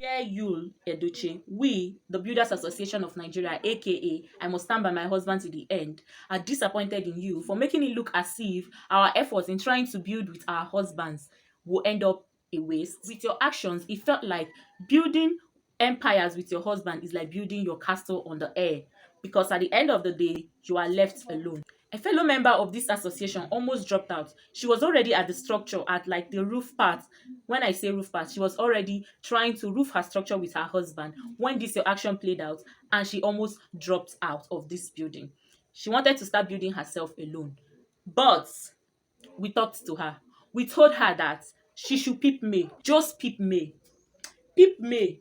Dear Yul Edochie, we, the Builders Association of Nigeria, aka I must stand by my husband to the end, are disappointed in you for making it look as if our efforts in trying to build with our husbands will end up a waste. With your actions, it felt like building empires with your husband is like building your castle on the air, because at the end of the day, you are left alone. A fellow member of this association almost dropped out. She was already at the structure, at like the roof part. When I say roof part, she was already trying to roof her structure with her husband when this your action played out, and she almost dropped out of this building. She wanted to start building herself alone. But we talked to her. We told her that she should peep May. Just peep May. Peep May.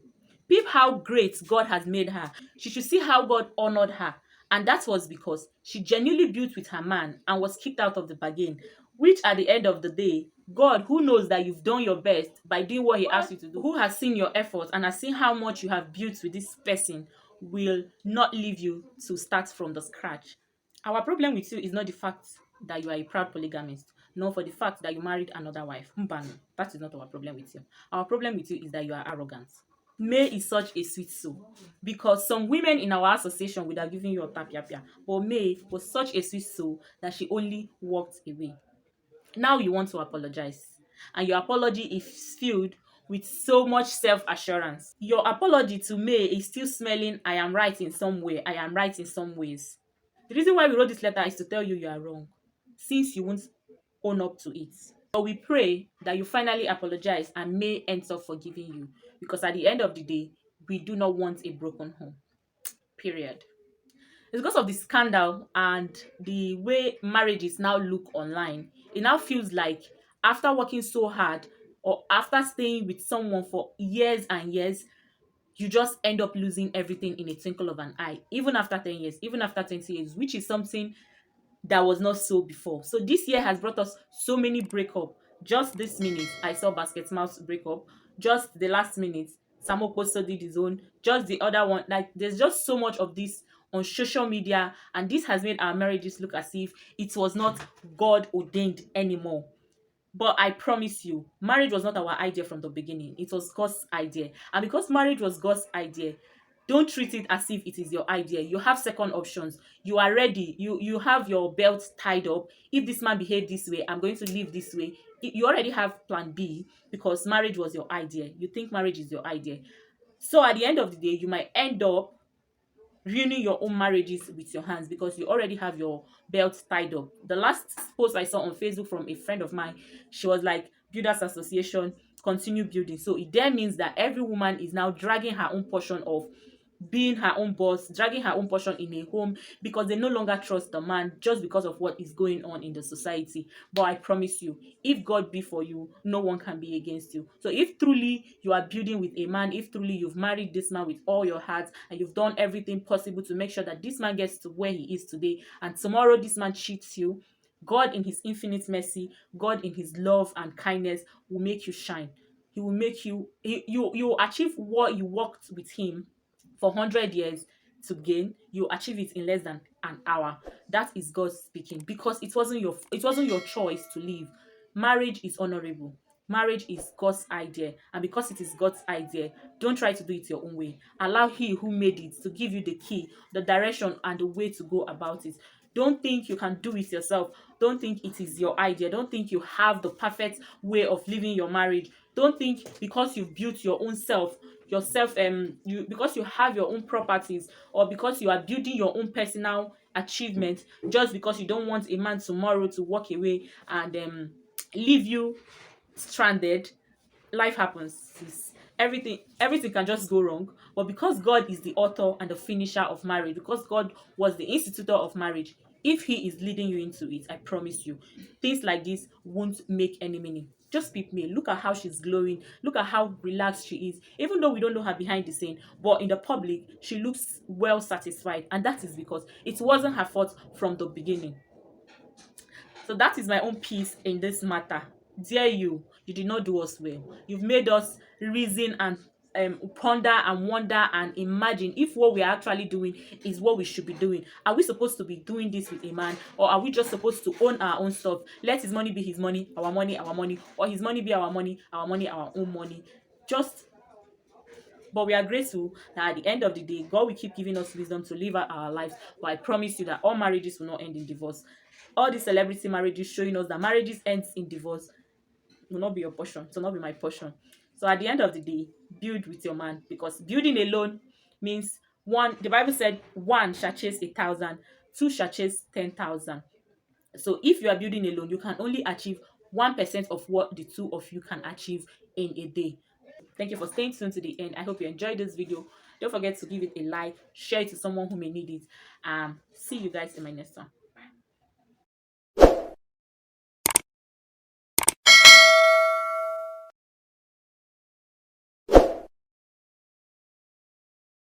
Peep how great God has made her. She should see how God honored her. And that was because she genuinely built with her man and was kicked out of the bargain. Which at the end of the day, God, who knows that you've done your best by doing what He asked you to do, who has seen your efforts and has seen how much you have built with this person, will not leave you to start from the scratch. Our problem with you is not the fact that you are a proud polygamist, nor for the fact that you married another wife. Mbano, that is not our problem with you. Our problem with you is that you are arrogant. May is such a sweet soul, because some women in our association would have given you a tapiapia, but May was such a sweet soul that she only walked away. Now you want to apologize, and your apology is filled with so much self-assurance. Your apology to May is still smelling, I am right in some way, I am right in some ways. The reason why we wrote this letter is to tell you you are wrong, since you won't own up to it. But we pray that you finally apologize and May ends up forgiving you, because at the end of the day, we do not want a broken home. Period. It's because of the scandal and the way marriages now look online. It now feels like after working so hard or after staying with someone for years and years, you just end up losing everything in a twinkle of an eye, even after 10 years, even after 20 years, which is something that was not so before. So this year has brought us so many breakup. Just this minute, I saw Basket Mouse breakup. Just the last minute, Samo Posto did his own. Just the other one, like there's just so much of this on social media, and this has made our marriages look as if it was not God ordained anymore. But I promise you, marriage was not our idea from the beginning. It was God's idea. And because marriage was God's idea, don't treat it as if it is your idea. You have second options. You are ready. You have your belt tied up. If this man behaved this way, I'm going to live this way. You already have plan B, because marriage was your idea. You think marriage is your idea. So at the end of the day, you might end up ruining your own marriages with your hands, because you already have your belt tied up. The last post I saw on Facebook from a friend of mine, she was like, Builders Association, continue building. So it then means that every woman is now dragging her own portion of being her own boss, dragging her own portion in a home, because they no longer trust the man just because of what is going on in the society. But I promise you, if God be for you, no one can be against you. So if truly you are building with a man, if truly you've married this man with all your heart, and you've done everything possible to make sure that this man gets to where he is today, and tomorrow this man cheats you, God in his infinite mercy, God in his love and kindness will make you shine. He will make you, you will achieve what you worked with him for 100 years to gain. You achieve it in less than an hour. That is God speaking, because it wasn't your choice to leave. Marriage is honorable. Marriage is God's idea, and because it is God's idea, don't try to do it your own way. Allow He who made it to give you the key, the direction, and the way to go about it. Don't think you can do it yourself. Don't think it is your idea. Don't think you have the perfect way of living your marriage. Don't think because you've built your own self, you because you have your own properties, or because you are building your own personal achievement, just because you don't want a man tomorrow to walk away and leave you stranded. Life happens, sis. Everything can just go wrong, but because God is the author and the finisher of marriage, because God was the institutor of marriage, if He is leading you into it, I promise you, things like this won't make any meaning. Just peep me. Look at how she's glowing. Look at how relaxed she is. Even though we don't know her behind the scene, but in the public, she looks well satisfied. And that is because it wasn't her fault from the beginning. So that is my own piece in this matter. Dear you did not do us well. You've made us reason and ponder and wonder and imagine if what we are actually doing is what we should be doing. Are we supposed to be doing this with a man, or are we just supposed to own our own stuff? Let his money be his money, our money, or his money be our money, our own money? Just But we are grateful that at the end of the day, God will keep giving us wisdom to live out our lives. But I promise you that all marriages will not end in divorce. All these celebrity marriages showing us that marriages ends in divorce will not be your portion. It will not be my portion. So at the end of the day, build with your man, because building alone means one. The Bible said one shall chase 1,000, two shall chase 10,000. So if you are building alone, you can only achieve 1% of what the two of you can achieve in a day. Thank you for staying tuned to the end. I hope you enjoyed this video. Don't forget to give it a like, share it to someone who may need it. See you guys in my next one.